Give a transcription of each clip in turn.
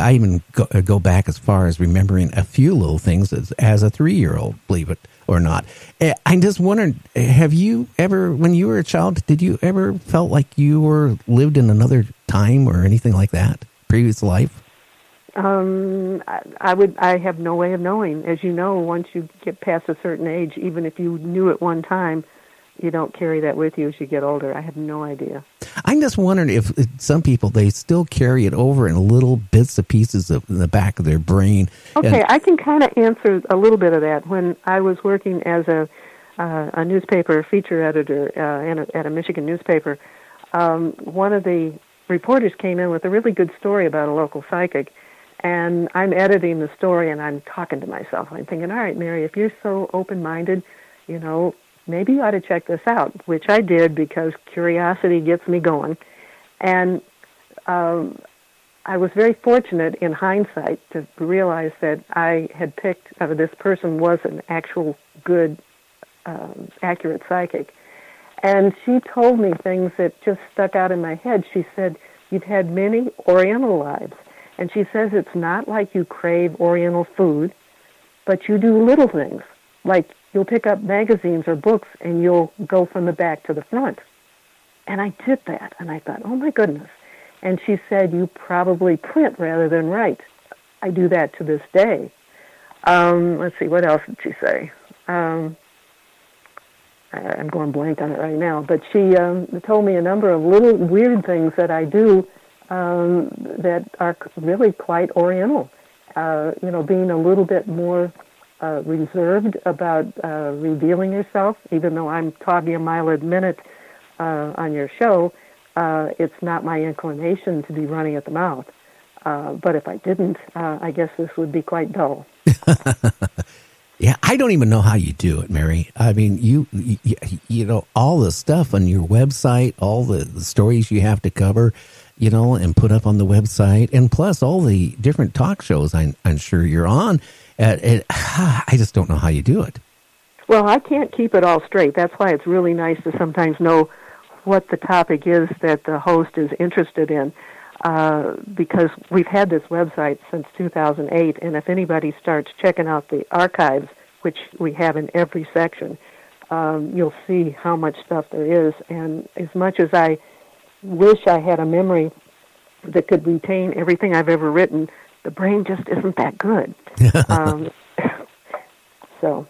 I even go back as far as remembering a few little things as a 3-year-old, believe it or not. I'm just wondering, have you ever, when you were a child, did you ever felt like you were lived in another time or anything like that, previous life? I have no way of knowing. As you know, once you get past a certain age, even if you knew at one time, you don't carry that with you as you get older. I have no idea. I'm just wondering if some people, they still carry it over in little bits and pieces in the back of their brain. Okay, I can kind of answer a little bit of that. When I was working as a newspaper feature editor at a Michigan newspaper, one of the reporters came in with a really good story about a local psychic, and I'm editing the story, and I'm talking to myself. I'm thinking, all right, Mary, if you're so open-minded, maybe you ought to check this out, which I did because curiosity gets me going. And I was very fortunate in hindsight to realize that I had picked, this person was an actual good, accurate psychic. And she told me things that just stuck out in my head. She said, you've had many Oriental lives. And she says it's not like you crave Oriental food, but you do little things, like you'll pick up magazines or books and you'll go from the back to the front. And I did that, and I thought, oh my goodness. And she said, you probably print rather than write. I do that to this day. Let's see, what else did she say? I'm going blank on it right now, but she told me a number of little weird things that I do that are really quite Oriental. Being a little bit more reserved about revealing yourself, even though I'm talking a mile a minute on your show, it's not my inclination to be running at the mouth. But if I didn't, I guess this would be quite dull. Yeah, I don't even know how you do it, Mary. I mean, you know, all the stuff on your website, all the stories you have to cover, and put up on the website, and plus all the different talk shows I'm sure you're on. I just don't know how you do it. Well, I can't keep it all straight. That's why it's really nice to sometimes know what the topic is that the host is interested in, because we've had this website since 2008, and if anybody starts checking out the archives, which we have in every section, you'll see how much stuff there is. And as much as I wish I had a memory that could retain everything I've ever written, the brain just isn't that good. So.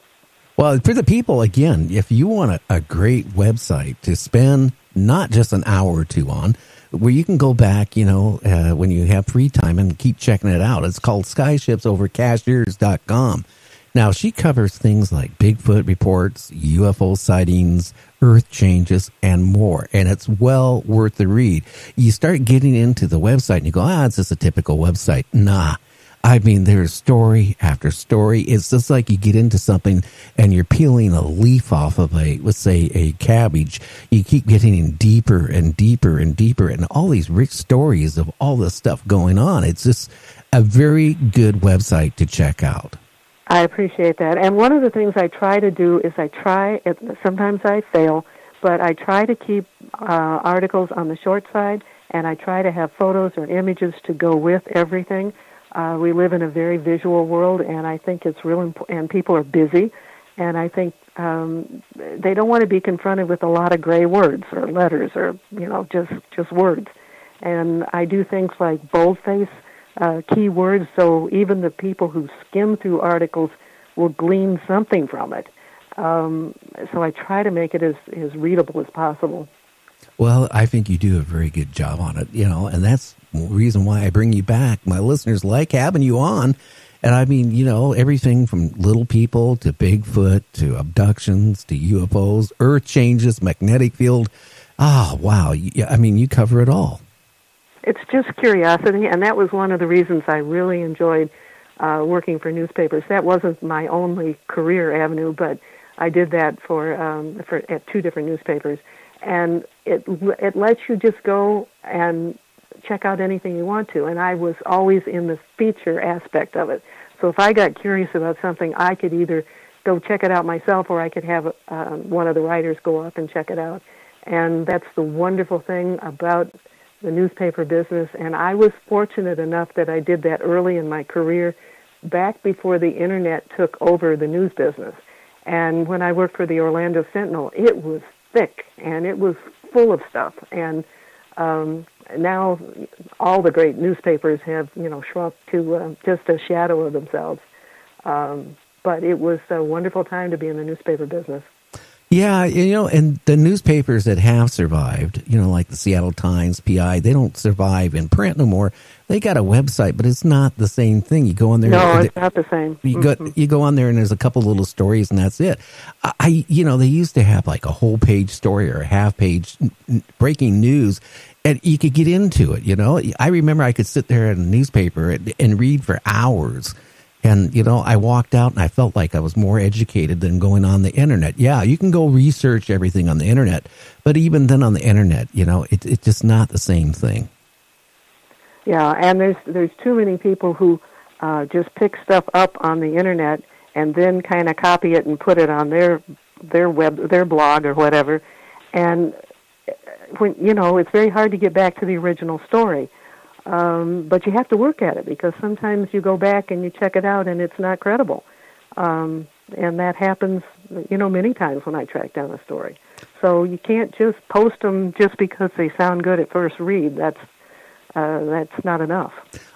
Well, for the people, again, if you want a great website to spend not just an hour or two on, where you can go back, when you have free time and keep checking it out. It's called skyshipsovercashiers.com. Now, she covers things like Bigfoot reports, UFO sightings, earth changes, and more. And it's well worth the read. You start getting into the website and you go, it's just a typical website. Nah. I mean, there's story after story. It's just like you get into something and you're peeling a leaf off of let's say a cabbage. You keep getting in deeper and deeper and deeper, and all these rich stories of all this stuff going on. It's just a very good website to check out. I appreciate that. And one of the things I try to do is sometimes I fail, but I try to keep articles on the short side, and I try to have photos or images to go with everything. We live in a very visual world, and I think it's real important, and people are busy, and I think they don't want to be confronted with a lot of gray words or letters or, just words. And I do things like boldface keywords, so even the people who skim through articles will glean something from it. So I try to make it as readable as possible. Well, I think you do a very good job on it, and that's the reason why I bring you back. My listeners like having you on. And I mean, everything from little people to Bigfoot to abductions to UFOs, earth changes, magnetic field. Oh, wow. I mean, you cover it all. It's just curiosity, and that was one of the reasons I really enjoyed working for newspapers. That wasn't my only career avenue, but I did that at two different newspapers. And it lets you just go and check out anything you want to. And I was always in the feature aspect of it. So if I got curious about something, I could either go check it out myself, or I could have one of the writers go up and check it out. And that's the wonderful thing about the newspaper business, and I was fortunate enough that I did that early in my career, back before the internet took over the news business. And when I worked for the Orlando Sentinel, it was thick and it was full of stuff. And now all the great newspapers have, shrunk to just a shadow of themselves. But it was a wonderful time to be in the newspaper business. Yeah, and the newspapers that have survived, like the Seattle Times, PI, they don't survive in print no more. They got a website, but it's not the same thing. You go on there. No, it's not the same. You go on there and there's a couple little stories and that's it. They used to have like a whole page story or a half page breaking news, and you could get into it. I remember I could sit there in a newspaper and read for hours. And, I walked out and I felt like I was more educated than going on the internet. Yeah, you can go research everything on the internet, but even then on the internet, it's just not the same thing. Yeah, and there's too many people who just pick stuff up on the internet and then kind of copy it and put it on their blog or whatever. And when it's very hard to get back to the original story. But you have to work at it, because sometimes you go back and you check it out and it's not credible. And that happens, many times when I track down a story. So you can't just post them just because they sound good at first read. That's not enough.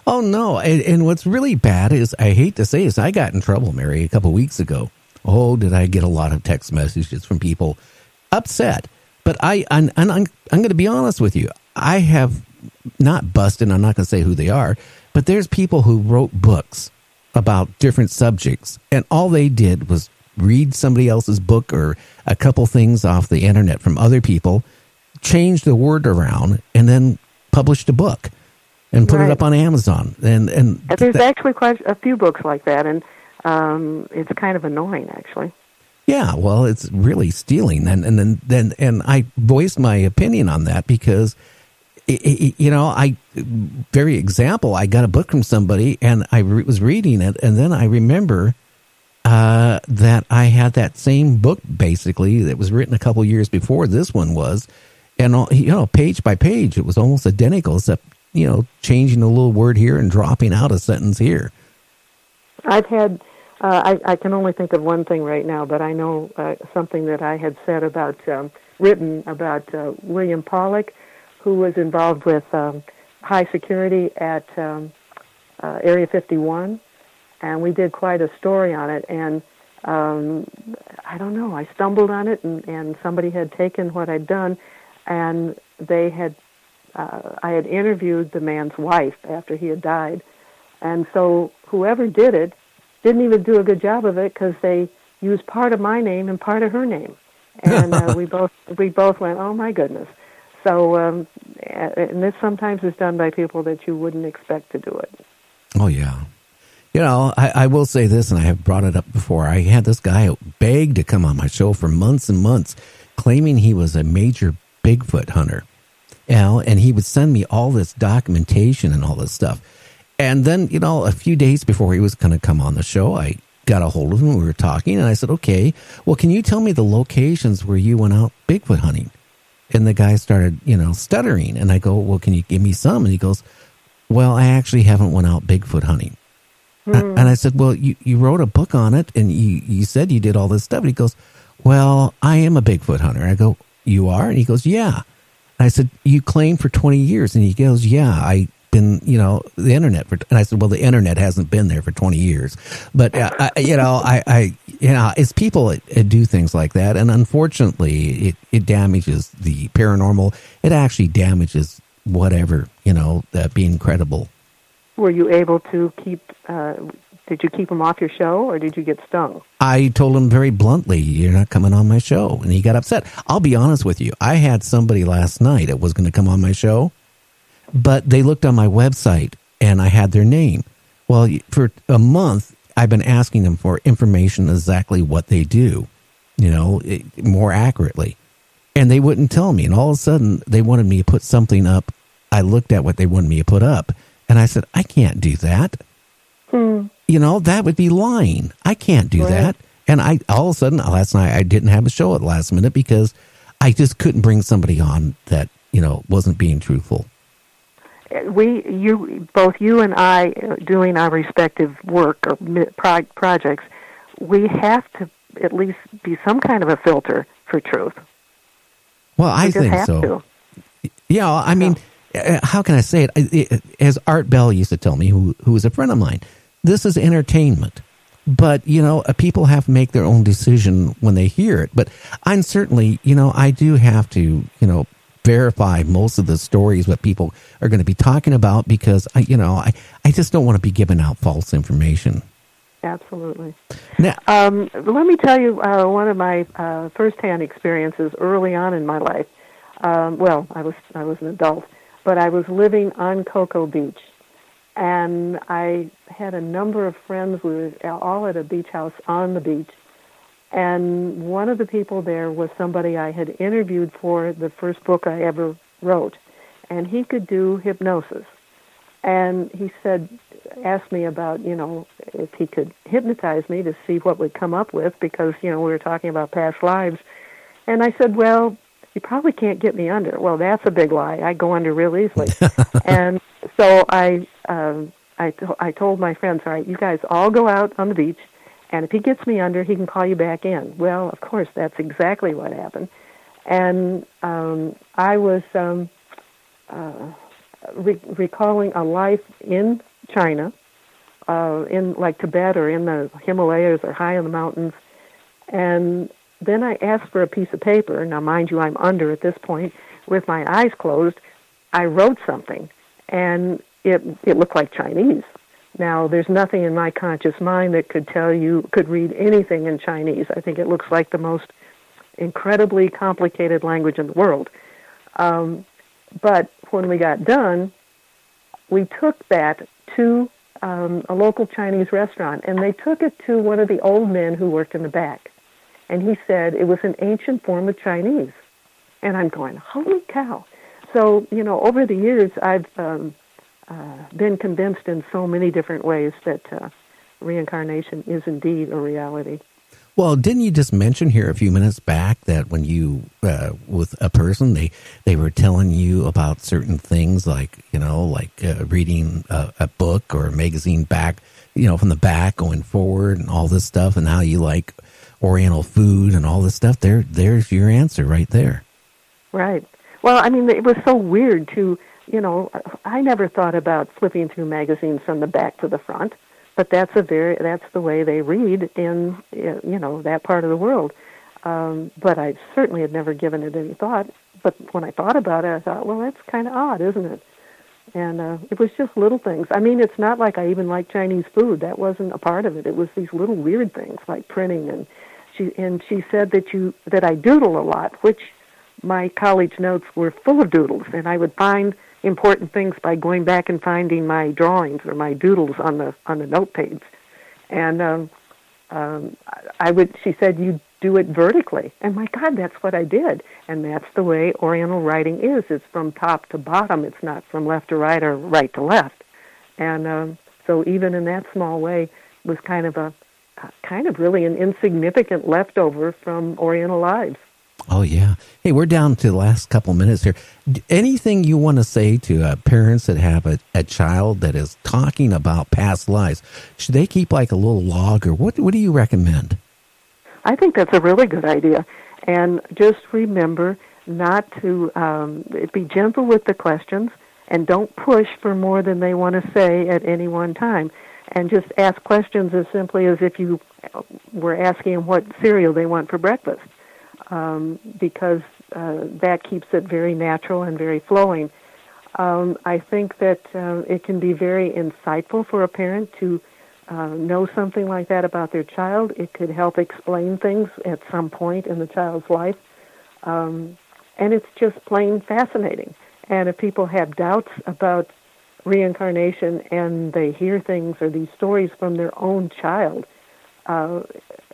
Oh, no. And what's really bad is, I hate to say this, I got in trouble, Mary, a couple of weeks ago. Oh, did I get a lot of text messages from people upset. But I'm going to be honest with you. I have not busted, I'm not going to say who they are, but there's people who wrote books about different subjects, and all they did was read somebody else's book or a couple things off the internet from other people, change the word around, and then published a book and put it up on Amazon. And there's actually quite a few books like that, and it's kind of annoying, actually. Yeah, well, it's really stealing, and I voiced my opinion on that because, I got a book from somebody and I was reading it, and then I remember that I had that same book basically that was written a couple years before this one was, and page by page it was almost identical, except changing a little word here and dropping out a sentence here. I've had. I can only think of one thing right now, but I know something that I had said about, written about William Pollock, who was involved with high security at Area 51, and we did quite a story on it, and I don't know, I stumbled on it, and somebody had taken what I'd done, and I had interviewed the man's wife after he had died, and so whoever did it didn't even do a good job of it, because they used part of my name and part of her name, and we both went, oh my goodness. So, and this sometimes is done by people that you wouldn't expect to do it. Oh yeah, I will say this, and I have brought it up before. I had this guy beg to come on my show for months and months, claiming he was a major Bigfoot hunter, and he would send me all this documentation and all this stuff. And then, a few days before he was going to come on the show, I got a hold of him. We were talking, and I said, okay, well, can you tell me the locations where you went out Bigfoot hunting? And the guy started, stuttering. And I go, well, can you give me some? And he goes, well, I actually haven't went out Bigfoot hunting. And I said, well, you wrote a book on it, and you said you did all this stuff. And he goes, well, I am a Bigfoot hunter. I go, you are? And he goes, yeah. And I said, you claimed for 20 years. And he goes, yeah, I've been, the internet for, and I said, well, the internet hasn't been there for 20 years. But, it's people that do things like that. And unfortunately, it damages the paranormal. It actually damages whatever, being credible. Were you able to did you keep him off your show, or did you get stung? I told him very bluntly, you're not coming on my show. And he got upset. I'll be honest with you. I had somebody last night that was going to come on my show, but they looked on my website and I had their name. Well, for a month, I've been asking them for information exactly what they do, more accurately. And they wouldn't tell me. And all of a sudden, they wanted me to put something up. I looked at what they wanted me to put up. And I said, I can't do that. That would be lying. I can't do that. And all of a sudden, last night, I didn't have a show at the last minute because I just couldn't bring somebody on that, wasn't being truthful. both you and I, doing our respective work or projects, we have to at least be some kind of a filter for truth. Well, I think have so. To. Yeah, I mean, how can I say it? As Art Bell used to tell me, who was a friend of mine, this is entertainment. But, people have to make their own decision when they hear it. But I'm certainly, I do have to, verify most of the stories what people are going to be talking about because, I just don't want to be giving out false information. Absolutely. Now, let me tell you one of my firsthand experiences early on in my life. I was an adult, but I was living on Cocoa Beach, and I had a number of friends. We were all at a beach house on the beach, and one of the people there was somebody I had interviewed for the first book I ever wrote, and he could do hypnosis. And he asked me about, if he could hypnotize me to see what we'd come up with because, we were talking about past lives. And I said, well, you probably can't get me under. Well, that's a big lie. I go under real easily. And so I told my friends, all right, you guys all go out on the beach, and if he gets me under, he can call you back in. Well, of course, that's exactly what happened. And I was recalling a life in China, in like Tibet or in the Himalayas or high in the mountains. And then I asked for a piece of paper. Now, mind you, I'm under at this point. With my eyes closed, I wrote something, and it looked like Chinese. Now, there's nothing in my conscious mind that could read anything in Chinese. I think it looks like the most incredibly complicated language in the world. But when we got done, we took that to a local Chinese restaurant, and they took it to one of the old men who worked in the back. And he said it was an ancient form of Chinese. And I'm going, holy cow. So, over the years, I've been convinced in so many different ways that reincarnation is indeed a reality. Well, didn't you just mention here a few minutes back that when you, with a person, they were telling you about certain things like reading a book or a magazine back, from the back going forward and all this stuff and how you like Oriental food and all this stuff? There's your answer right there. Right. Well, I mean, it was so weird to, I never thought about flipping through magazines from the back to the front. But that's the way they read in that part of the world. But I certainly had never given it any thought. But when I thought about it, I thought, well, that's kind of odd, isn't it? And it was just little things. I mean, it's not like I even like Chinese food. That wasn't a part of it. It was these little weird things like printing. And she said that I doodle a lot, which my college notes were full of doodles, and I would find important things by going back and finding my drawings or my doodles on the note page. And she said, you do it vertically. And my God, that's what I did. And that's the way Oriental writing is. It's from top to bottom. It's not from left to right or right to left. And so even in that small way, it was kind of really an insignificant leftover from Oriental lives. Oh, yeah. Hey, we're down to the last couple minutes here. Anything you want to say to parents that have a child that is talking about past lives? Should they keep like a little log, or what do you recommend? I think that's a really good idea. And just remember not to be gentle with the questions, and don't push for more than they want to say at any one time. And just ask questions as simply as if you were asking them what cereal they want for breakfast. Because that keeps it very natural and very flowing. I think that it can be very insightful for a parent to know something like that about their child. It could help explain things at some point in the child's life. And it's just plain fascinating. And if people have doubts about reincarnation and they hear things or these stories from their own child,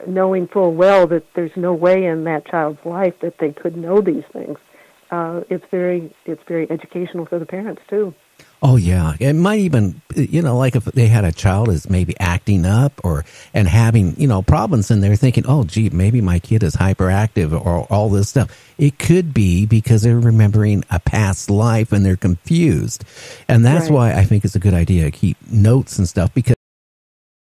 knowing full well that there's no way in that child's life that they could know these things, it's very educational for the parents too. Oh yeah, it might even, like if they had a child is maybe acting up and having problems, and they're thinking, oh gee, maybe my kid is hyperactive or all this stuff. It could be because they're remembering a past life and they're confused, and that's Right. why I think it's a good idea to keep notes and stuff because